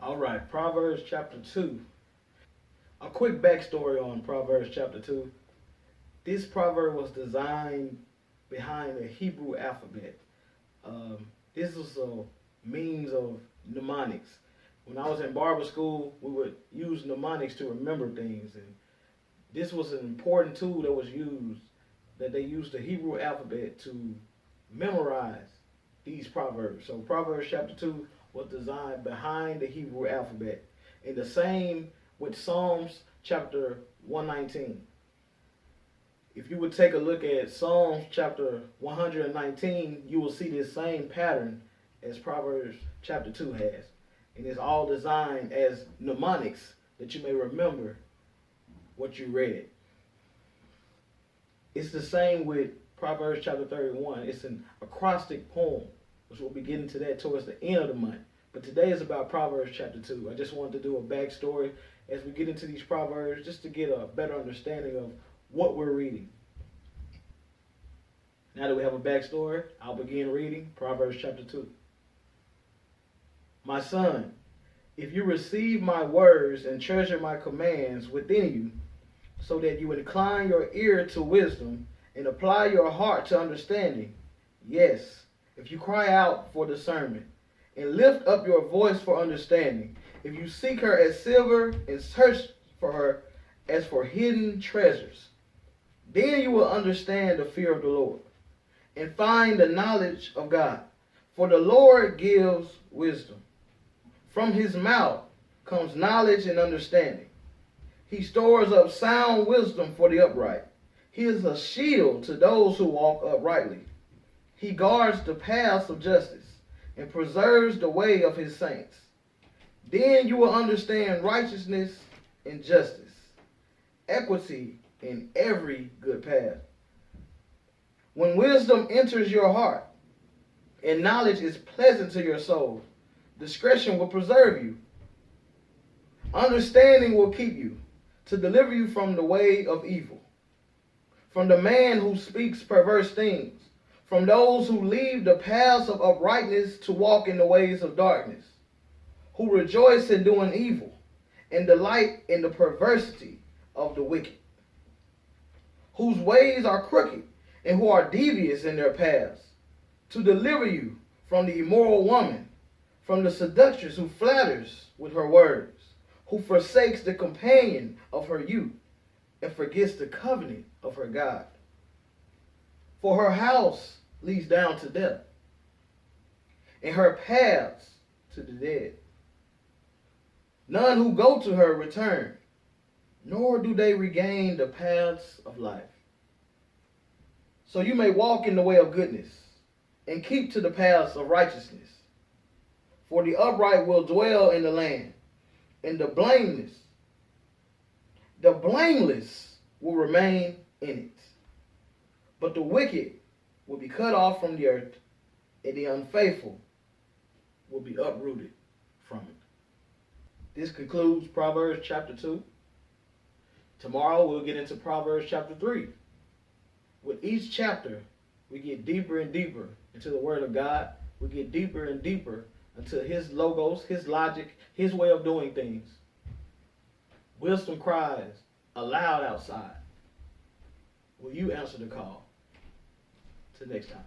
All right, Proverbs chapter 2. A quick backstory on Proverbs chapter 2. This proverb was designed behind the Hebrew alphabet. This was a means of mnemonics. When I was in barber school, we would use mnemonics to remember things. And this was an important tool that was used, that they used the Hebrew alphabet to memorize these proverbs. So Proverbs chapter 2 was designed behind the Hebrew alphabet. And the same with Psalms chapter 119. If you would take a look at Psalms chapter 119, you will see this same pattern as Proverbs chapter 2 has. And it's all designed as mnemonics that you may remember what you read. It's the same with Proverbs chapter 31. It's an acrostic poem, which we'll be getting to that towards the end of the month. But today is about Proverbs chapter 2. I just wanted to do a backstory as we get into these Proverbs, just to get a better understanding of what we're reading. Now that we have a backstory, I'll begin reading Proverbs chapter 2. My son, if you receive my words and treasure my commands within you, so that you incline your ear to wisdom and apply your heart to understanding, yes, if you cry out for discernment and lift up your voice for understanding, if you seek her as silver and search for her as for hidden treasures, then you will understand the fear of the Lord and find the knowledge of God. For the Lord gives wisdom. From his mouth comes knowledge and understanding. He stores up sound wisdom for the upright. He is a shield to those who walk uprightly. He guards the paths of justice and preserves the way of his saints. Then you will understand righteousness and justice, equity in every good path. When wisdom enters your heart and knowledge is pleasant to your soul, discretion will preserve you. Understanding will keep you, to deliver you from the way of evil, from the man who speaks perverse things, from those who leave the paths of uprightness to walk in the ways of darkness, who rejoice in doing evil and delight in the perversity of the wicked, whose ways are crooked and who are devious in their paths, to deliver you from the immoral woman, from the seductress who flatters with her words, who forsakes the companion of her youth and forgets the covenant of her God. For her house leads down to death, and her paths to the dead. None who go to her return, nor do they regain the paths of life. So you may walk in the way of goodness and keep to the paths of righteousness. For the upright will dwell in the land, and the blameless will remain in it. But the wicked will be cut off from the earth, and the unfaithful will be uprooted from it. This concludes Proverbs chapter 2. Tomorrow we'll get into Proverbs chapter 3. With each chapter, we get deeper and deeper into the Word of God. We get deeper and deeper into His logos, His logic, His way of doing things. Wisdom cries aloud outside. Will you answer the call? Till next time.